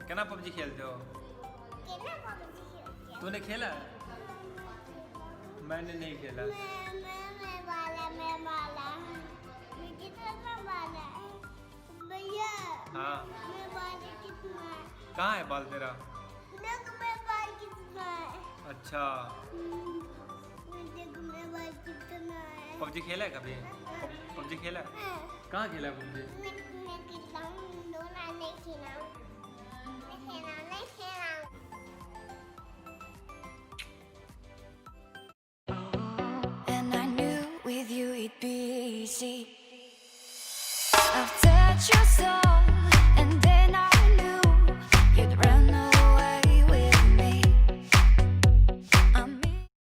कितना पबजी खेलते हो? तूने खेला? मैंने नहीं खेला। भैया हाँ कितना कहाँ है बाल तेरा? कितना है? अच्छा कितना है? पबजी खेला है कभी? पबजी खेला है? कहाँ खेला है PUBG? And I knew with you it'd be easy. I've touched your soul.